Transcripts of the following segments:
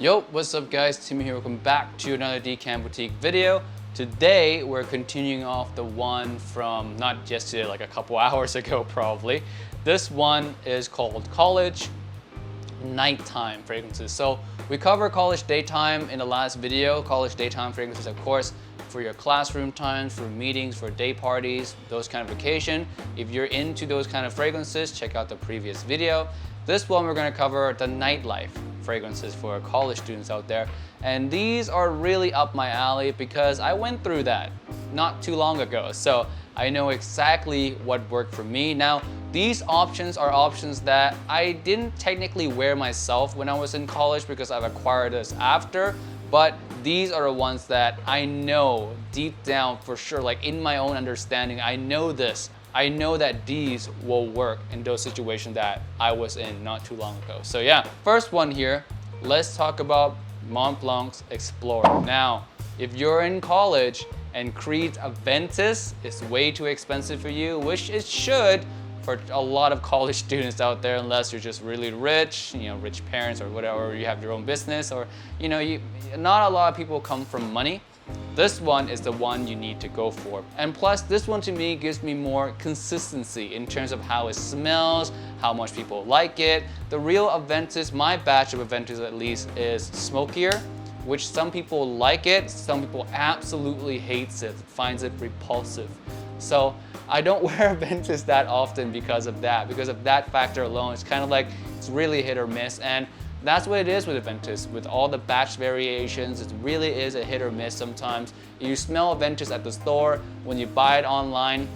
Yo, what's up guys, Timmy here, welcome back to another Decam Boutique video. Today we're continuing off the one from not yesterday, like a couple hours ago probably. This one is called College Nighttime Fragrances. So we covered college daytime in the last video. College daytime fragrances, of course, for your classroom times, for meetings, for day parties, those kind of occasion. If you're into those kind of fragrances, check out the previous video. This one we're going to cover the nightlife fragrances for college students out there. And these are really up my alley because I went through that not too long ago. So I know exactly what worked for me. Now, these options are options that I didn't technically wear myself when I was in college because I've acquired this after, but these are the ones that I know deep down for sure, like in my own understanding, I know this. I know that these will work in those situations that I was in not too long ago. So yeah, first one here, let's talk about Mont Blanc's Explorer. Now, if you're in college and Creed's Aventus is way too expensive for you, which it should for a lot of college students out there, unless you're just really rich, rich parents or whatever, or you have your own business, or not a lot of people come from money. This one is the one you need to go for. And plus, this one to me gives me more consistency in terms of how it smells, how much people like it. The real Aventus, my batch of Aventus at least, is smokier, which some people like it, some people absolutely hates it, finds it repulsive. So I don't wear Aventus that often because of that factor alone. It's kind of like, it's really hit or miss. And that's what it is with Aventus. With all the batch variations, it really is a hit or miss sometimes. You smell Aventus at the store, when you buy it online,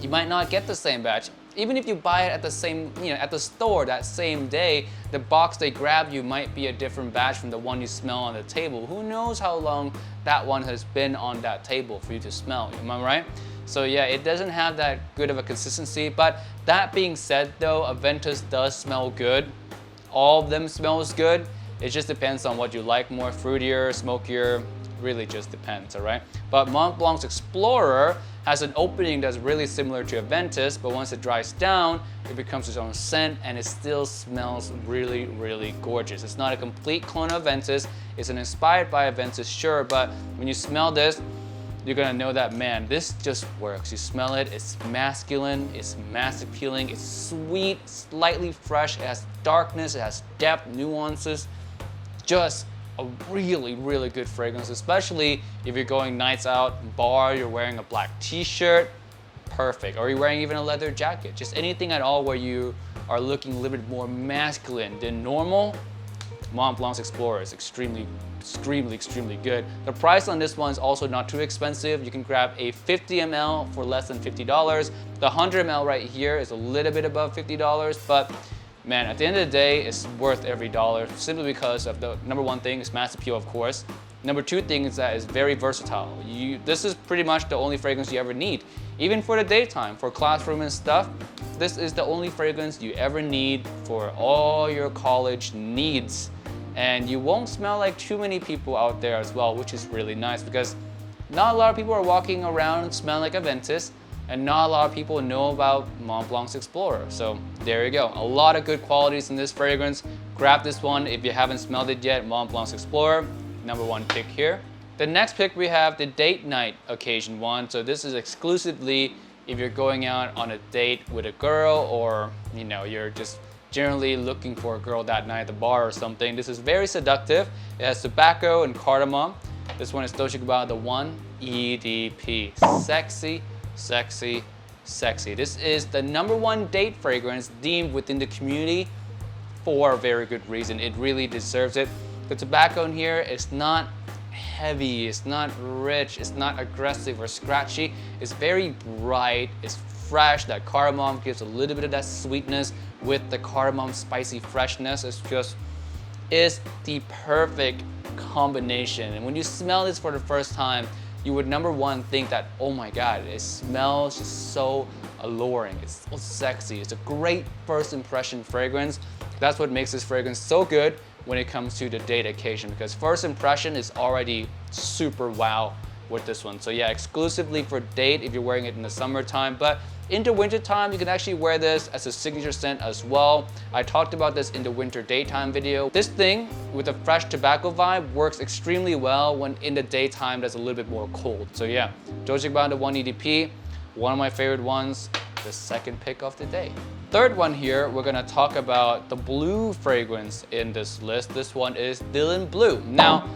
you might not get the same batch. Even if you buy it at the same, at the store that same day, the box they grab you might be a different batch from the one you smell on the table. Who knows how long that one has been on that table for you to smell, am I right? So yeah, it doesn't have that good of a consistency, but that being said though, Aventus does smell good. All of them smells good. It just depends on what you like more, fruitier, smokier, really just depends, all right? But Mont Blanc's Explorer has an opening that's really similar to Aventus, but once it dries down, it becomes its own scent and it still smells really, really gorgeous. It's not a complete clone of Aventus. It's inspired by Aventus, sure, but when you smell this, you're gonna know that, man, this just works. You smell it, it's masculine, it's mass appealing, it's sweet, slightly fresh, it has darkness, it has depth, nuances. Just a really, really good fragrance, especially if you're going nights out, bar, you're wearing a black t-shirt, perfect. Or you're wearing even a leather jacket, just anything at all where you are looking a little bit more masculine than normal. Mont Blanc's Explorer is extremely good. The price on this one is also not too expensive. You can grab a 50 ml for less than $50. The 100 ml right here is a little bit above $50, but man, at the end of the day, it's worth every dollar simply because of the number one thing is mass appeal, of course. Number two thing is that it's very versatile. This is pretty much the only fragrance you ever need. Even for the daytime, for classroom and stuff, this is the only fragrance you ever need for all your college needs. And you won't smell like too many people out there as well, which is really nice because not a lot of people are walking around smelling like Aventus, and not a lot of people know about Mont Blanc's Explorer. So there you go. A lot of good qualities in this fragrance. Grab this one if you haven't smelled it yet, Mont Blanc's Explorer. Number one pick here. The next pick we have the date night occasion one. So this is exclusively if you're going out on a date with a girl, or you're just generally looking for a girl that night at the bar or something. This is very seductive. It has tobacco and cardamom. This one is Dolce & Gabbana, the 1 EDP. Sexy, sexy, sexy. This is the #1 date fragrance deemed within the community for a very good reason. It really deserves it. The tobacco in here is not heavy, it's not rich, it's not aggressive or scratchy. It's very bright, it's fresh. That cardamom gives a little bit of that sweetness with the cardamom spicy freshness. Is the perfect combination. And when you smell this for the first time, you would number one think that, oh my God, it smells just so alluring. It's so sexy. It's a great first impression fragrance. That's what makes this fragrance so good when it comes to the date occasion, because first impression is already super wow with this one. So yeah, exclusively for date if you're wearing it in the summertime, but In the winter time, you can actually wear this as a signature scent as well. I talked about this in the winter daytime video. This thing with a fresh tobacco vibe works extremely well when in the daytime that's a little bit more cold. So yeah, Dolce & Gabbana 1EDP, one of my favorite ones, the second pick of the day. Third one here, we're gonna talk about the blue fragrance in this list. This one is Dylan Blue. Now,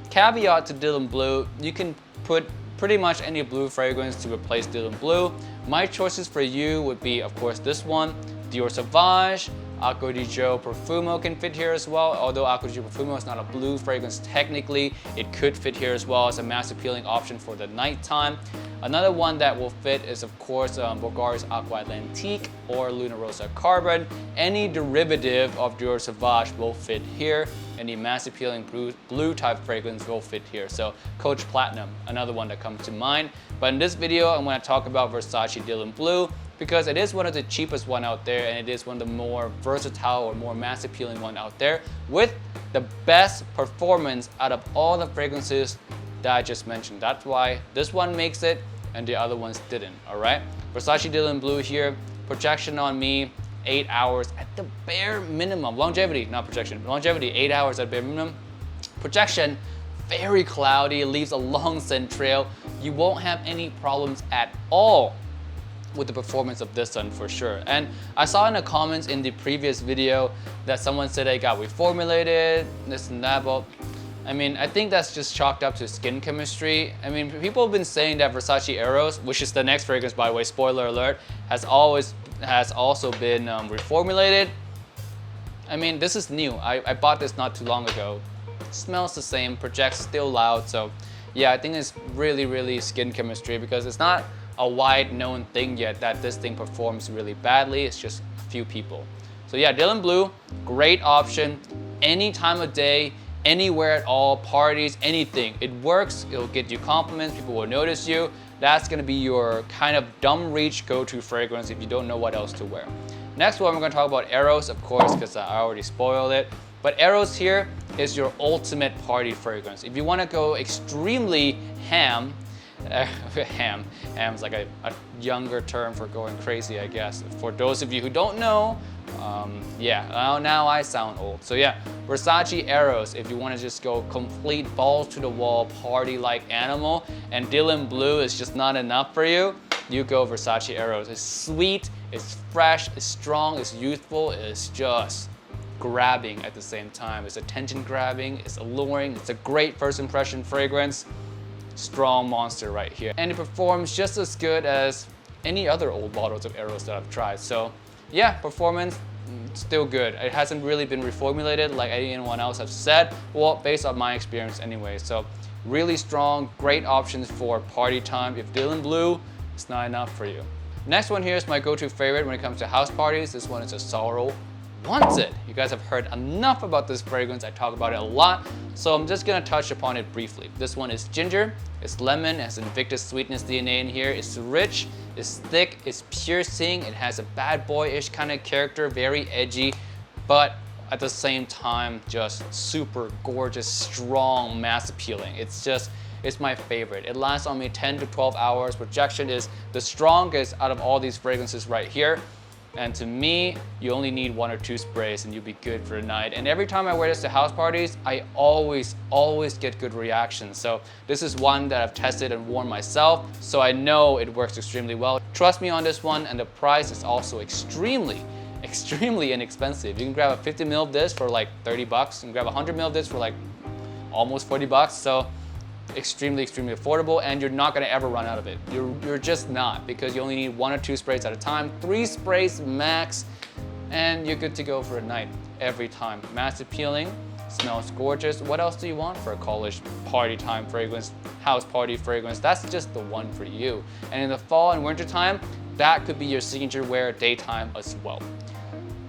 caveat to Dylan Blue, you can put pretty much any blue fragrance to replace Dylan Blue. My choices for you would be, of course, this one, Dior Sauvage, Acqua di Gio Profumo can fit here as well. Although Acqua di Gio Profumo is not a blue fragrance technically, it could fit here as well as a mass appealing option for the nighttime. Another one that will fit is, of course, Bulgari's Aqua Atlantique or Luna Rosa Carbon. Any derivative of Dior Sauvage will fit here. Any mass appealing blue type fragrance will fit here. So Coach Platinum, another one that comes to mind. But in this video, I'm going to talk about Versace Dylan Blue because it is one of the cheapest one out there and it is one of the more versatile or more mass appealing one out there with the best performance out of all the fragrances that I just mentioned. That's why this one makes it and the other ones didn't, all right? Versace Dylan Blue here, projection on me, 8 hours at the bare minimum. Longevity, not projection, longevity, 8 hours at bare minimum. Projection, very cloudy, leaves a long scent trail. You won't have any problems at all with the performance of this one for sure. And I saw in the comments in the previous video that someone said it got reformulated, this and that, but I mean, I think that's just chalked up to skin chemistry. I mean, people have been saying that Versace Eros, which is the next fragrance by the way, spoiler alert, has also been reformulated. I mean, this is new. I bought this not too long ago. Smells the same, projects still loud. So yeah, I think it's really skin chemistry because it's not a wide known thing yet that this thing performs really badly. It's just a few people. So yeah, Dylan Blue, great option. Any time of day, anywhere at all, parties, anything. It works, it'll get you compliments, people will notice you. That's gonna be your kind of dumb reach go-to fragrance if you don't know what else to wear. Next one, we're gonna talk about Eros, of course, because I already spoiled it. But Eros here is your ultimate party fragrance. If you wanna go extremely ham, ham's like a younger term for going crazy, I guess. For those of you who don't know, yeah, now I sound old. So yeah, Versace Eros, if you want to just go complete balls to the wall party-like animal, and Dylan Blue is just not enough for you, you go Versace Eros. It's sweet, it's fresh, it's strong, it's youthful, it's just grabbing at the same time. It's attention grabbing, it's alluring, it's a great first impression fragrance. Strong monster right here. And it performs just as good as any other old bottles of Eros that I've tried. So yeah, performance, still good. It hasn't really been reformulated like anyone else has said, well, based on my experience anyway. So really strong, great options for party time. If Dylan Blue, it's not enough for you. Next one here is my go-to favorite when it comes to house parties. This one is AZZARO Wants It. You guys have heard enough about this fragrance. I talk about it a lot, so I'm just gonna touch upon it briefly. This one is ginger, it's lemon, it has Invictus sweetness DNA in here, it's rich, it's thick, it's piercing, it has a bad boy-ish kind of character, very edgy, but at the same time, just super gorgeous, strong, mass appealing. It's my favorite. It lasts on me 10 to 12 hours. Projection is the strongest out of all these fragrances right here. And to me, you only need 1 or 2 sprays and you'll be good for a night. And every time I wear this to house parties, I always get good reactions. So this is one that I've tested and worn myself, so I know it works extremely well. Trust me on this one, and the price is also extremely inexpensive. You can grab a 50 ml of this for like 30 bucks and grab a 100 ml of this for like almost 40 bucks. So extremely affordable, and you're not gonna ever run out of it. You're just not, because you only need 1 or 2 sprays at a time, 3 sprays max, and you're good to go for a night every time. Mass appealing, smells gorgeous. What else do you want for a college party time fragrance, house party fragrance? That's just the one for you. And in the fall and winter time, that could be your signature wear daytime as well.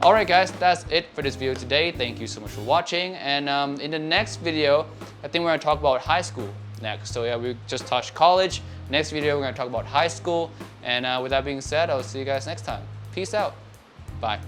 All right guys, that's it for this video today. Thank you so much for watching. And in the next video, I think we're gonna talk about high school next. So yeah, we just touched college. Next video, we're gonna talk about high school. And with that being said, I'll see you guys next time. Peace out. Bye.